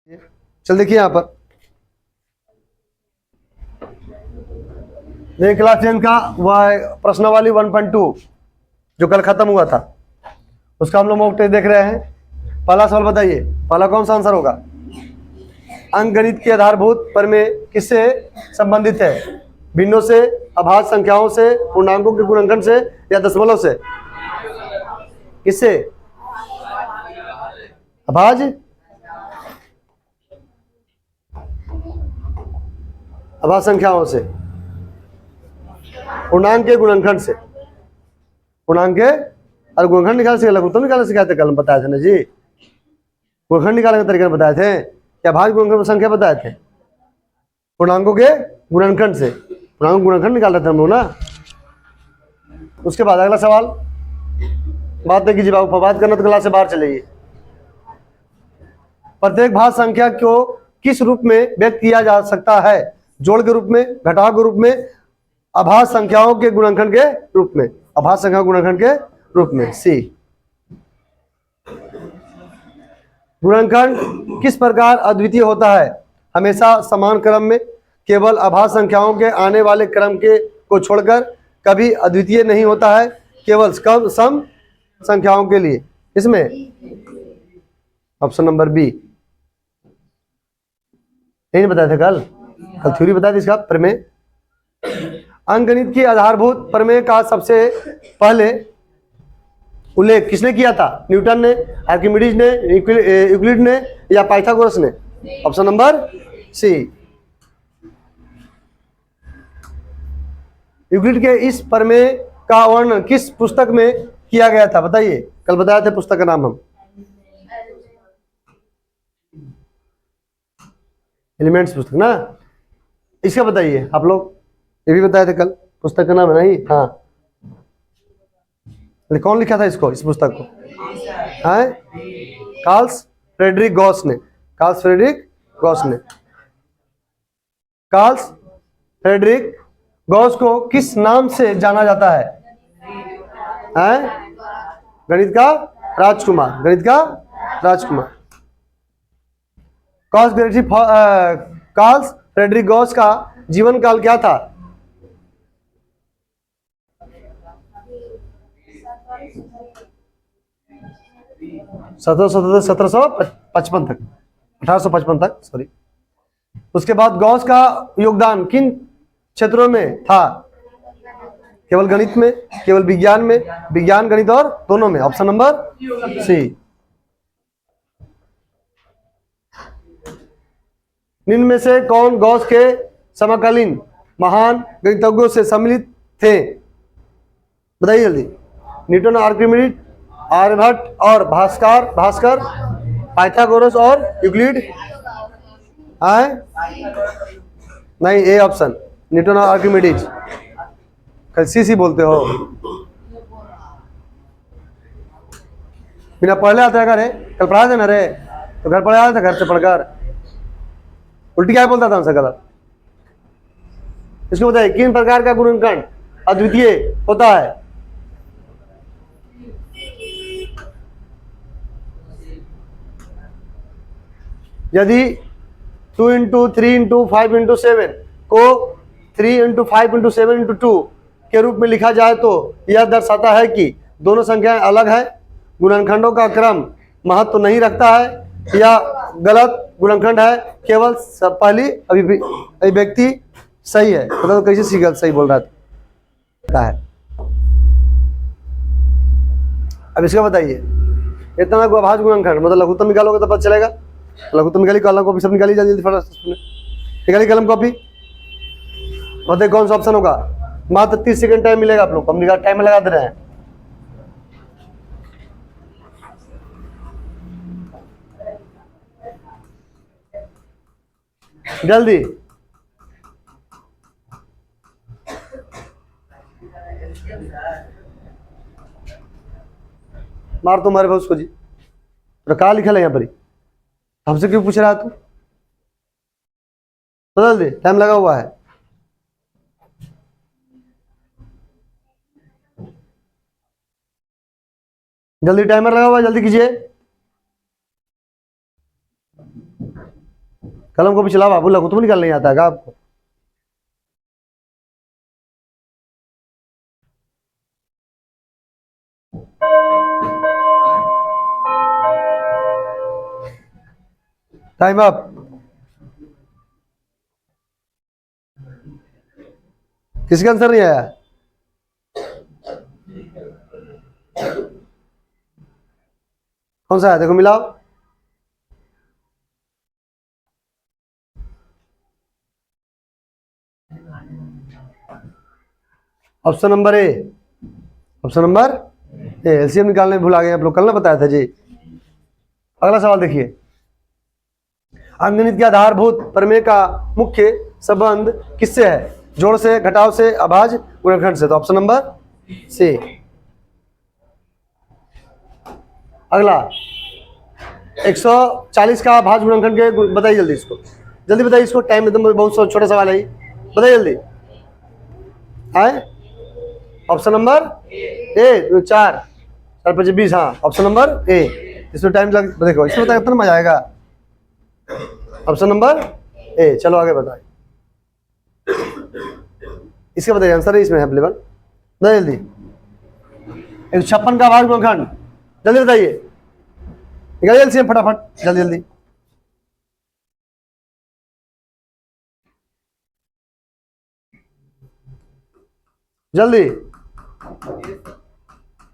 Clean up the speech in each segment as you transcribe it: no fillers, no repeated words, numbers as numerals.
चल देखिए यहाँ पर देखिए क्लास 10 का वह प्रश्नावली 1.2 जो कल खत्म हुआ था उसका हम लोग मॉक टेस्ट देख रहे हैं। पहला सवाल बताइए, पहला कौन सा आंसर होगा? अंकगणित के आधारभूत प्रमेय किससे संबंधित है? भिन्नों से, अभाज्य संख्याओं से, पूर्णांकों के गुणनखंड से या दशमलव से? किससे? अभाज्य संख्याओं से, पूर्णांक के गुणनखंड से। पूर्णांक के और गुणनखंड निकाल से लघुत्तम निकालने सिखाए थे कल, बताए थे ना जी। गुणनखंड निकालने का तरीका बताए थे क्या? भाज्य गुणनखंड संख्या बताए थे पूर्णांकों के गुणनखंड से। पूर्णांक गुणनखंड निकाल रहे थे हम लोग ना। उसके बाद अगला सवाल, बात नहीं कीजिए बाबू, बात करना तो क्लास से बाहर चले जाइए। प्रत्येक भाज्य संख्या को किस रूप में व्यक्त किया जा सकता है? जोड़ के रूप में, घटाव के रूप में, अभाज्य संख्याओं के गुणनखंड के रूप में। अभाज्य संख्या गुणनखंड के रूप में। सी। गुणनखंड किस प्रकार अद्वितीय होता है? हमेशा समान क्रम में, केवल अभाज्य संख्याओं के आने वाले क्रम के को छोड़कर। कभी अद्वितीय नहीं होता है, केवल कम सम संख्याओं के लिए। इसमें ऑप्शन नंबर बी। नहीं बताया था कल थ्योरी बताया था इसका प्रमेय। अंकगणित की आधारभूत प्रमेय का सबसे पहले उल्लेख किसने किया था? न्यूटन ने, आर्किमिडीज ने, यूक्लिड ने या पाइथागोरस ने? ऑप्शन नंबर सी। यूक्लिड के इस प्रमेय का वर्णन किस पुस्तक में किया गया था? बताइए, कल बताया था पुस्तक का नाम हम। एलिमेंट्स पुस्तक ना। इसका बताइए आप लोग, ये भी बताए थे कल, पुस्तक का नाम है ना ही। हाँ, कौन लिखा था इसको, इस पुस्तक को? हाँ, कार्ल्स फ्रेडरिक गॉस ने। कार्ल्स फ्रेडरिक गॉस ने। कार्ल्स फ्रेडरिक गॉस को किस नाम से जाना जाता है? गणित का राजकुमार। गणित का राजकुमार। कार्ल्स फ्रेडरिक गॉस का जीवन काल क्या था? 1755 तक, 1855 तक, सॉरी। उसके बाद गॉस का योगदान किन क्षेत्रों में था? केवल गणित में, केवल विज्ञान में, विज्ञान गणित और दोनों में? Option number C. निम्न में से कौन गॉस के समकालीन महान गणितज्ञों से सम्मिलित थे? बताइए जल्दी। न्यूटन, आर्किमिडीज, आर्यभट्ट और भास्कर, पाइथागोरस और यूक्लिड? नहीं, ए ऑप्शन, न्यूटन और आर्किमिडीज। सी बोलते हो, बिना पढ़ले आता है घर है? कल पढ़ा देना रे, तो घर पढ़ा था, घर से पढ़कर उल्टी क्या बोलता था हमसे गलत। इसको बताइए, किन प्रकार का गुणनखंड अद्वितीय होता है? यदि 2 इंटू 3 इंटू 5 इंटू 7 को 3 इंटू 5 इंटू 7 इंटू 2 के रूप में लिखा जाए तो यह दर्शाता है कि दोनों संख्याएं अलग है, गुणनखंडों का क्रम महत्व तो नहीं रखता है, या गलत गुणनखंड है, केवल पहली अभिव्यक्ति सही है। मतलब कैसे सही बोल रहा है? अब इसका बताइए, इतना अभाज्य गुणनखंड मतलब लघुत्तम निकालोगे तो पता चलेगा। लघुत्तम निकाली, कलम कॉपी सब निकाली, जल्दी जल्दी निकाली कलम कॉपी। बताइए कौन सा ऑप्शन होगा? मात्र 30 सेकंड टाइम मिलेगा आप लोग को, हम टाइम लगा दे रहे हैं। जल्दी। मार तो मारे उसको जी, तो कहा लिखा है यहाँ पर? हमसे क्यों पूछ रहा है तू? बदल दे, टाइम लगा हुआ है। जल्दी, टाइमर लगा हुआ है, जल्दी कीजिए। कलम को भी चला बाबू, लघु तो निकाल नहीं आता है आपको? Time up. किसका आंसर नहीं आया? कौन सा है, देखो मिलाओ। Option number A, option number A. LCM निकालने भुला गए आप लोग, कल ना बताया था जी। अगला सवाल देखिए, अंकगणित के आधारभूत प्रमेय का मुख्य संबंध किससे है? जोड़ से, घटाव से, अभाज्य, गुणनखंड से। तो ऑप्शन नंबर सी। अगला 140 का अभाज्य गुणनखंड के बताइए जल्दी, इसको जल्दी बताइए, इसको टाइम एकदम बहुत छोटा सवाल है, बताइए जल्दी। आए ऑप्शन नंबर ए, 4 4 5 20। हाँ ऑप्शन नंबर ए, इसमें टाइम लग, देखो इसमें बताए कितना मजा आएगा। Option number A. चलो आगे बताइए, इसका बताइए आंसर है, इसमें है अवेलेबल, बताइए जल्दी। 156 का अभाज्य गुणनखंड, जल्दी बताइए, निकालिए एलसीएम फटाफट, जल्दी जल्दी। जल्दी,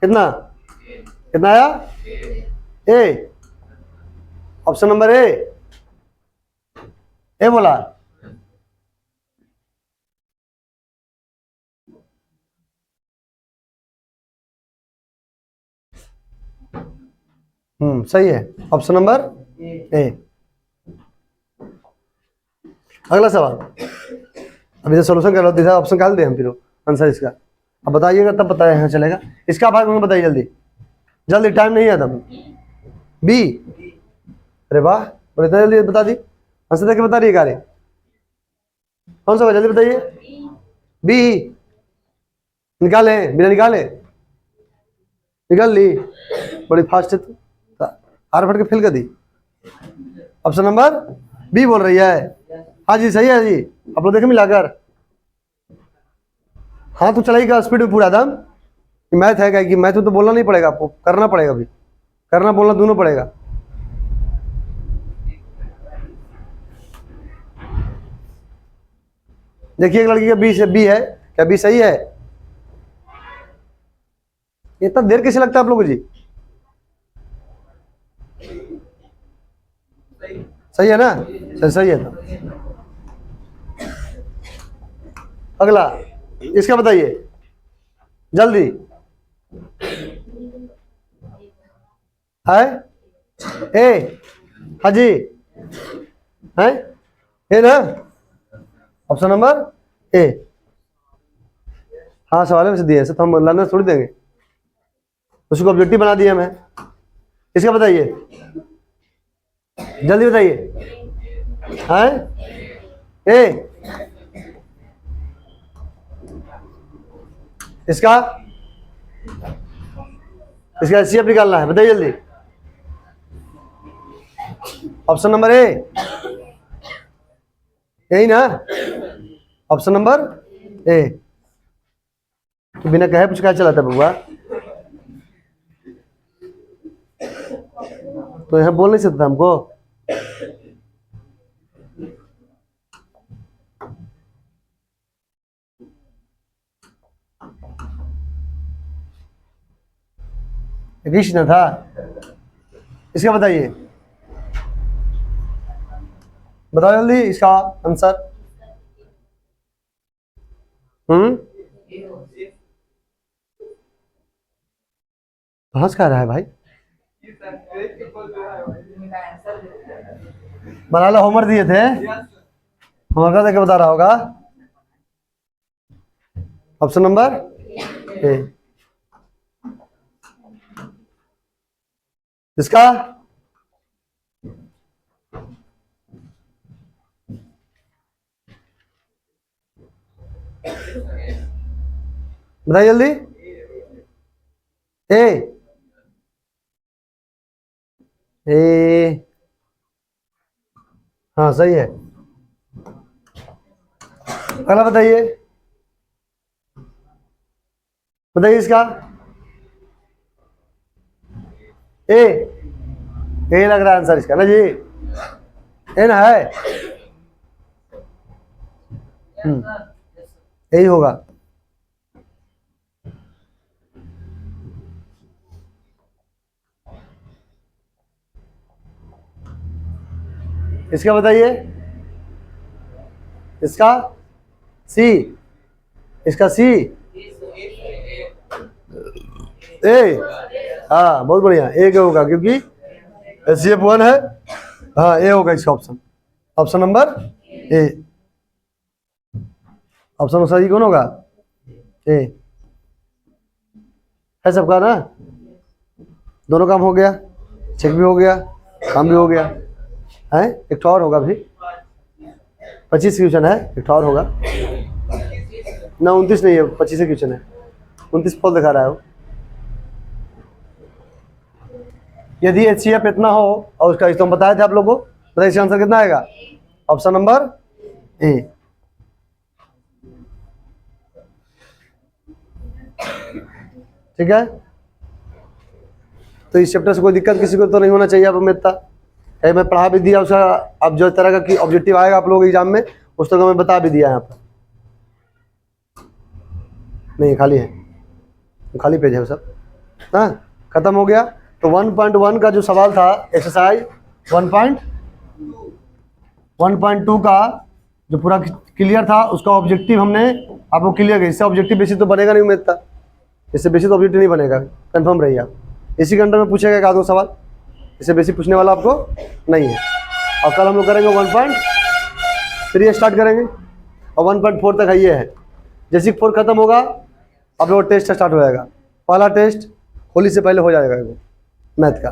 कितना कितना आया? ए, ऑप्शन नंबर ए बोला। सही है, ऑप्शन नंबर ए। अगला सवाल, अभी तो सोल्यूशन कर लो, दूसरा ऑप्शन निकाल दे हम फिर आंसर इसका, अब बताइएगा तब बताया यहाँ चलेगा। इसका भाग में बताइए जल्दी जल्दी, टाइम नहीं है तब। बी, अरे वाह, बड़े जल्दी बता दी, आंसर देख के बता रही है गाड़ी, कौन सा जल्दी बताइए। बी, निकाले बिना निकाले, निकाल ली, बड़ी फास्ट है तू, आर फट के फेल कर दी। ऑप्शन नंबर बी बोल रही है, हाँ जी सही है जी, आप लोग देखे मिलाकर। हाँ तो चलाइएगा स्पीड में पूरा दम, मैथ है क्या कि मैथ में तो बोलना नहीं पड़ेगा आपको, करना पड़ेगा, अभी करना बोलना दोनों पड़ेगा। देखिए एक लड़की का बी से बी है क्या, बी सही है? इतना देर कैसे लगता है आप लोगों को जी? सही है ना, सही है। तो अगला इसका बताइए जल्दी, है ए, हाँ जी है, ए ना, ऑप्शन नंबर ए। हाँ सवाल में से दिए ऐसे तो हम लर्नर थोड़ी देंगे, उसको ऑब्जेक्टिव बना दिया मैं। इसका बताइए जल्दी बताइए, है ए, इसका इसका एचसीएफ निकालना है, बताइए जल्दी। ऑप्शन नंबर ए, यही ना, ऑप्शन नंबर ए। तो बिना कहे कुछ क्या चलाता बउआ, तो यहाँ बोल नहीं सकता हमको। रिश न था, इसका बताइए, बताओ जल्दी इसका आंसर। हंस कह रहा है भाई, बना लो, होमवर्क दिए थे, होमवर्क देके बता रहा होगा। ऑप्शन नंबर ए, इसका बताइए जल्दी। ए, ए हाँ सही है। अगला बताइए, बताइए इसका। ए, ए लग रहा है आंसर इसका ना जी, ए ना है। यही होगा। इसका बताइए, इसका सी, इसका सी, ए, हाँ बहुत बढ़िया, ए क्या होगा क्योंकि HCF1 है। हाँ ए होगा इसका option, option number A, option सही कौन होगा, ए है सबका ना। दोनों काम हो गया, चेक भी हो गया, काम भी हो गया है। एक तो और होगा भी, 25 क्वेश्चन है, एक तो और होगा ना। 29 नहीं है, 25 क्वेश्चन है, 29 फॉल दिखा रहा है वो। यदि HCF इतना हो और उसका तो हम बताए थे आप लोगों को, बताइए इसका आंसर कितना आएगा, ऑप्शन नंबर ए। ठीक है, तो इस चैप्टर से कोई दिक्कत किसी को तो नहीं होना चाहिए आप में इतना। कहीं मैं पढ़ा भी दिया उसका, अब जो तरह का ऑब्जेक्टिव आएगा आप लोगों के एग्जाम में उस तरह का मैं बता भी दिया यहाँ पर। नहीं खाली है, खाली पेज है वो सब। हाँ खत्म हो गया। तो 1.1 का जो सवाल था, एक्सरसाइज 1.2 का जो पूरा क्लियर था, उसका ऑब्जेक्टिव हमने आपको क्लियर किया। इससे ऑब्जेक्टिव बेसिस तो बनेगा नहीं उम्मीद था, इससे बेसिस ऑब्जेक्टिव नहीं बनेगा, कंफर्म रहिए आप। इसी के अंडर में पूछेगा एक आधो सवाल, इससे बेसिक पूछने वाला आपको नहीं है। और कल हम लोग करेंगे 1.3 स्टार्ट करेंगे और 1.4 तक है ये है। जैसे 4 खत्म होगा अब लोग टेस्ट स्टार्ट हो जाएगा। पहला टेस्ट होली से पहले हो जाएगा वो मैथ का।